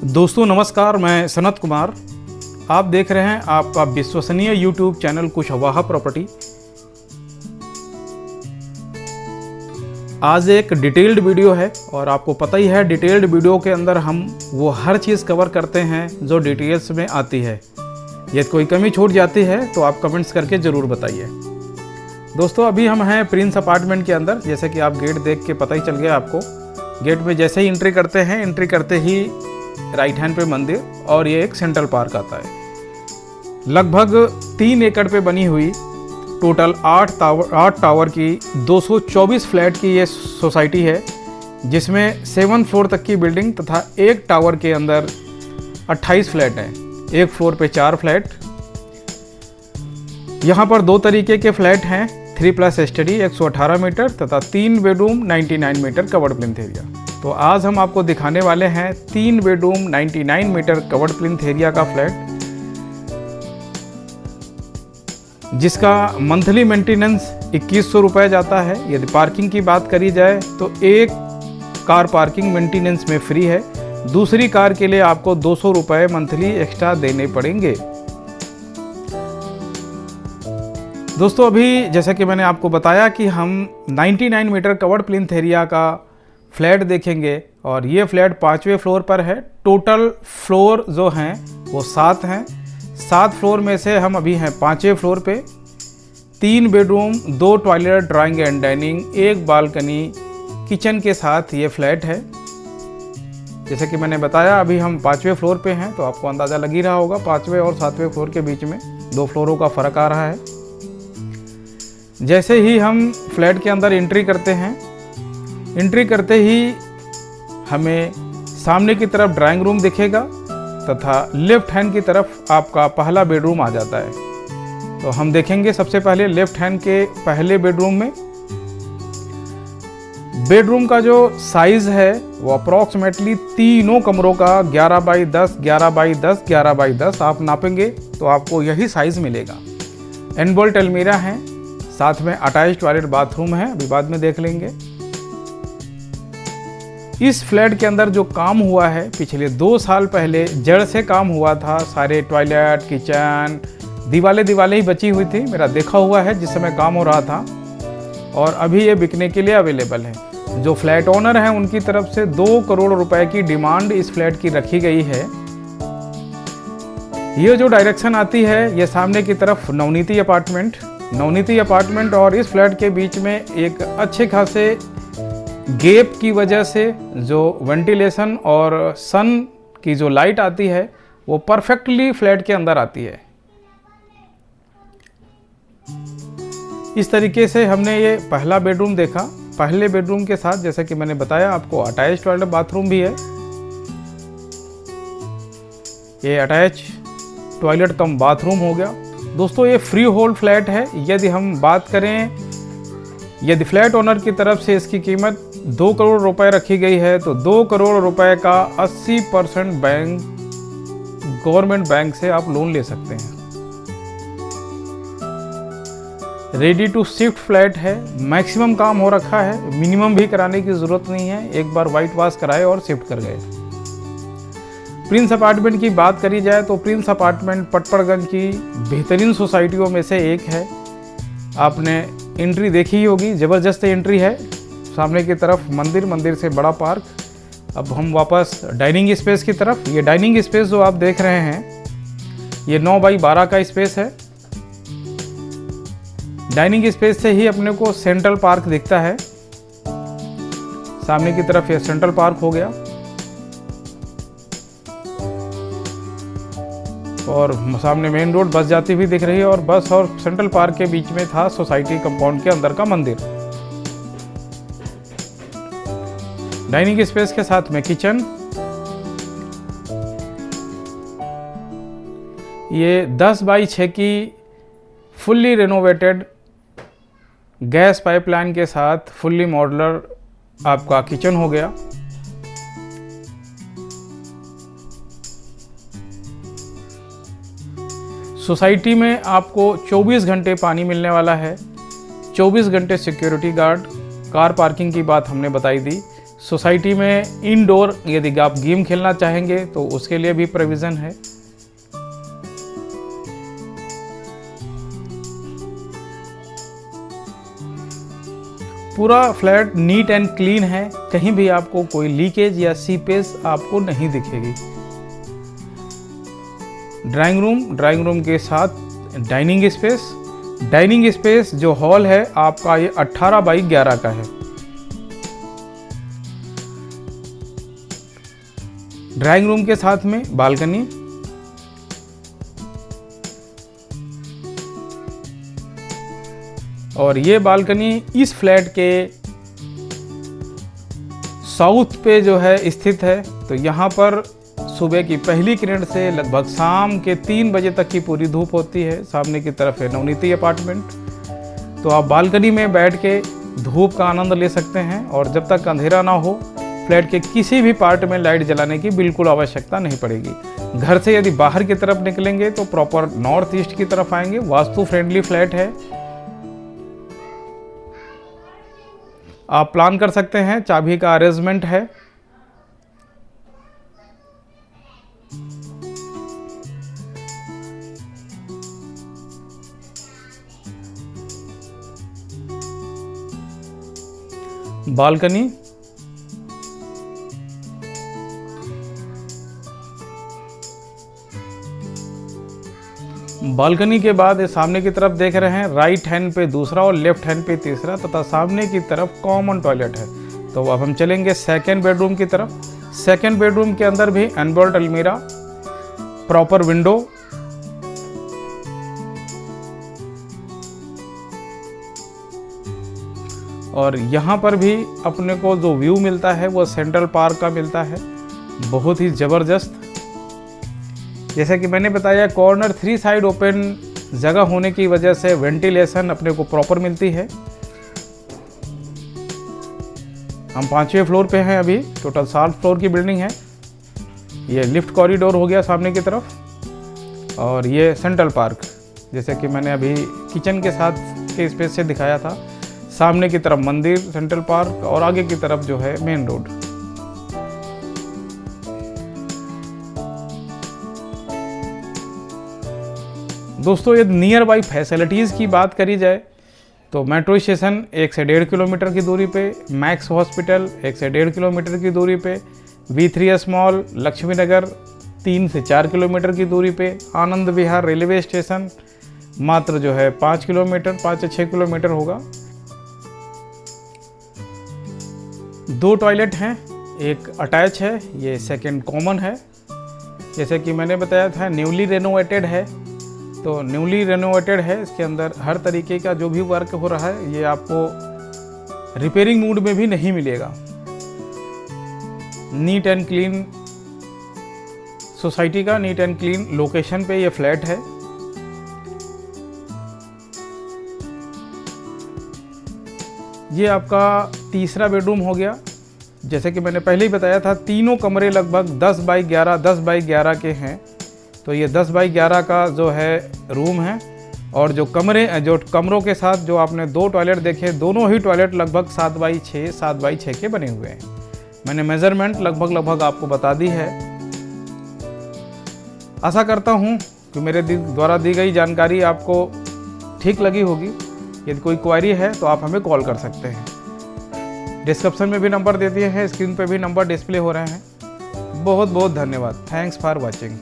दोस्तों नमस्कार, मैं सनत कुमार। आप देख रहे हैं आपका विश्वसनीय यूट्यूब चैनल कुशवाहा प्रॉपर्टी। आज एक डिटेल्ड वीडियो है और आपको पता ही है डिटेल्ड वीडियो के अंदर हम वो हर चीज़ कवर करते हैं जो डिटेल्स में आती है। यदि कोई कमी छूट जाती है तो आप कमेंट्स करके ज़रूर बताइए। दोस्तों अभी हम हैं प्रिंस अपार्टमेंट के अंदर। जैसे कि आप गेट देख के पता ही चल गया आपको। गेट में जैसे ही एंट्री करते हैं, एंट्री करते ही राइट हैंड पे मंदिर और ये एक सेंट्रल पार्क आता है। लगभग 3 एकड़ पे बनी हुई टोटल 8 टावर की 224 फ्लैट की ये सोसाइटी है, जिसमें 7 फ्लोर तक की बिल्डिंग तथा एक टावर के अंदर 28 फ्लैट हैं। एक फ्लोर पे 4 फ्लैट। यहाँ पर 2 तरीके के फ्लैट हैं, 3+ स्टडी 118 मीटर तथा 3 bedroom 99 metre covered plinth area. तो आज हम आपको दिखाने वाले हैं 3 bedroom 99 metre covered plinth area का फ्लैट, जिसका मंथली मेंटेनेंस 2100 रुपये जाता है। यदि पार्किंग की बात करी जाए तो एक कार पार्किंग मेंटेनेंस में फ्री है, दूसरी कार के लिए आपको 200 रुपये मंथली एक्स्ट्रा देने पड़ेंगे। दोस्तों अभी जैसा कि मैंने आपको बताया कि हम 99 मीटर कवर्ड प्लिंथ एरिया का फ्लैट देखेंगे और ये फ्लैट 5वें फ्लोर पर है। टोटल फ्लोर जो हैं वो 7 हैं। 7 फ्लोर में से हम अभी हैं 5वें फ्लोर पे। 3 bedroom 2 toilet drawing and dining, 1 balcony kitchen के साथ ये फ्लैट है। जैसे कि मैंने बताया अभी हम 5वें फ्लोर पे हैं, तो आपको अंदाज़ा लग ही रहा होगा 5वें और 7वें फ्लोर के बीच में 2 फ्लोरों का फ़र्क आ रहा है। जैसे ही हम फ्लैट के अंदर एंट्री करते हैं, एंट्री करते ही हमें सामने की तरफ ड्राइंग रूम दिखेगा तथा लेफ्ट हैंड की तरफ आपका पहला बेडरूम आ जाता है। तो हम देखेंगे सबसे पहले लेफ्ट हैंड के पहले बेडरूम में। बेडरूम का जो साइज़ है वो अप्रॉक्सीमेटली तीनों कमरों का 11 बाई 10, 11 बाई 10, 11 बाई 10 आप नापेंगे तो आपको यही साइज़ मिलेगा। एनबोल्ट अलमीरा है, साथ में अटैच टॉयलेट बाथरूम है, अभी बाद में देख लेंगे। इस फ्लैट के अंदर जो काम हुआ है पिछले 2 साल पहले जड़ से काम हुआ था। सारे टॉयलेट, किचन, दीवारें ही बची हुई थी, मेरा देखा हुआ है जिस समय काम हो रहा था। और अभी ये बिकने के लिए अवेलेबल है। जो फ्लैट ओनर हैं उनकी तरफ से 2 करोड़ रुपए की डिमांड इस फ्लैट की रखी गई है। ये जो डायरेक्शन आती है ये सामने की तरफ नवनीति अपार्टमेंट और इस फ्लैट के बीच में एक अच्छे खासे गैप की वजह से जो वेंटिलेशन और सन की जो लाइट आती है वो परफेक्टली फ्लैट के अंदर आती है। इस तरीके से हमने ये पहला बेडरूम देखा। पहले बेडरूम के साथ जैसे कि मैंने बताया आपको अटैच टॉयलेट बाथरूम भी है। ये अटैच टॉयलेट कम बाथरूम हो गया। दोस्तों ये फ्री होल्ड फ्लैट है। यदि हम बात करें, यदि फ्लैट ओनर की तरफ से इसकी कीमत 2 करोड़ रुपए रखी गई है तो 2 करोड़ रुपए का 80% बैंक, गवर्नमेंट बैंक से आप लोन ले सकते हैं। रेडी टू शिफ्ट फ्लैट है, मैक्सिमम काम हो रखा है, मिनिमम भी कराने की ज़रूरत नहीं है। एक बार वाइट वॉश कराए और शिफ्ट कर गए। प्रिंस अपार्टमेंट की बात करी जाए तो प्रिंस अपार्टमेंट पटपड़गंज की बेहतरीन सोसाइटियों में से एक है। आपने एंट्री देखी ही होगी, ज़बरदस्त एंट्री है। सामने की तरफ मंदिर से बड़ा पार्क। अब हम वापस डाइनिंग स्पेस की तरफ। ये डाइनिंग स्पेस जो आप देख रहे हैं ये 9 बाई 12 का स्पेस है। डाइनिंग स्पेस से ही अपने को सेंट्रल पार्क दिखता है। सामने की तरफ ये सेंट्रल पार्क हो गया और सामने मेन रोड बस जाती हुई दिख रही है और बस और सेंट्रल पार्क के बीच में था सोसाइटी कंपाउंड के अंदर का मंदिर। डाइनिंग स्पेस के साथ में किचन। ये 10 बाई 6 की फुल्ली रेनोवेटेड गैस पाइपलाइन के साथ फुल्ली मॉड्यूलर आपका किचन हो गया। सोसाइटी में आपको 24 घंटे पानी मिलने वाला है, 24 घंटे सिक्योरिटी गार्ड। कार पार्किंग की बात हमने बताई दी। सोसाइटी में इंडोर यदि आप गेम खेलना चाहेंगे तो उसके लिए भी प्रोविज़न है। पूरा फ्लैट नीट एंड क्लीन है, कहीं भी आपको कोई लीकेज या सीपेज आपको नहीं दिखेगी। ड्राइंग रूम के साथ डाइनिंग स्पेस जो हॉल है आपका ये 18 बाई 11 का है। ड्राइंग रूम के साथ में बालकनी, और ये बालकनी इस फ्लैट के साउथ पे जो है स्थित है। तो यहाँ पर सुबह की पहली किरण से लगभग शाम के 3 बजे तक की पूरी धूप होती है। सामने की तरफ है नवनीति अपार्टमेंट। तो आप बालकनी में बैठ के धूप का आनंद ले सकते हैं, और जब तक अंधेरा ना हो फ्लैट के किसी भी पार्ट में लाइट जलाने की बिल्कुल आवश्यकता नहीं पड़ेगी। घर से यदि बाहर की तरफ निकलेंगे तो प्रॉपर नॉर्थ ईस्ट की तरफ आएंगे। वास्तु फ्रेंडली फ्लैट है, आप प्लान कर सकते हैं। चाबी का अरेंजमेंट है। बालकनी, बालकनी के बाद सामने की तरफ देख रहे हैं, राइट हैंड पे दूसरा और लेफ्ट हैंड पे तीसरा तथा सामने की तरफ कॉमन टॉयलेट है। तो अब हम चलेंगे सेकंड बेडरूम की तरफ। सेकंड बेडरूम के अंदर भी अनबोल्ट अलमीरा, प्रॉपर विंडो, और यहाँ पर भी अपने को जो व्यू मिलता है वो सेंट्रल पार्क का मिलता है, बहुत ही ज़बरदस्त। जैसा कि मैंने बताया, कॉर्नर 3 साइड ओपन जगह होने की वजह से वेंटिलेशन अपने को प्रॉपर मिलती है। हम 5वें फ्लोर पे हैं अभी। टोटल 7 फ्लोर की बिल्डिंग है। ये लिफ्ट कॉरिडोर हो गया सामने की तरफ, और ये सेंट्रल पार्क जैसे कि मैंने अभी किचन के साथ के स्पेस से दिखाया था। सामने की तरफ मंदिर, सेंट्रल पार्क, और आगे की तरफ जो है मेन रोड। दोस्तों, यदि नियर बाई फैसिलिटीज़ की बात करी जाए तो मेट्रो स्टेशन 1 से 1.5 किलोमीटर की दूरी पे, मैक्स हॉस्पिटल 1 से 1.5 किलोमीटर की दूरी पे, V3S मॉल लक्ष्मी नगर 3 से 4 किलोमीटर की दूरी पे, आनंद विहार रेलवे स्टेशन मात्र जो है 5 किलोमीटर, 5 से 6 किलोमीटर होगा। 2 टॉयलेट हैं, एक अटैच है, ये सेकंड कॉमन है। जैसे कि मैंने बताया था, न्यूली रेनोवेटेड है। तो न्यूली रेनोवेटेड है, इसके अंदर हर तरीके का जो भी वर्क हो रहा है ये आपको रिपेयरिंग मूड में भी नहीं मिलेगा। नीट एंड क्लीन सोसाइटी का नीट एंड क्लीन लोकेशन पे ये फ्लैट है। ये आपका तीसरा बेडरूम हो गया। जैसे कि मैंने पहले ही बताया था, तीनों कमरे लगभग 10 बाई 11 के हैं। तो ये 10 बाई 11 का जो है रूम है, और जो कमरों के साथ जो आपने 2 टॉयलेट देखे, दोनों ही टॉयलेट लगभग 7 बाई 6 के बने हुए हैं। मैंने मेज़रमेंट लगभग आपको बता दी है। आशा करता हूँ कि मेरे द्वारा दी गई जानकारी आपको ठीक लगी होगी। यदि कोई क्वेरी है तो आप हमें कॉल कर सकते हैं। डिस्क्रिप्शन में भी नंबर दे दिए हैं, स्क्रीन पे भी नंबर डिस्प्ले हो रहे हैं। बहुत बहुत धन्यवाद। Thanks for watching.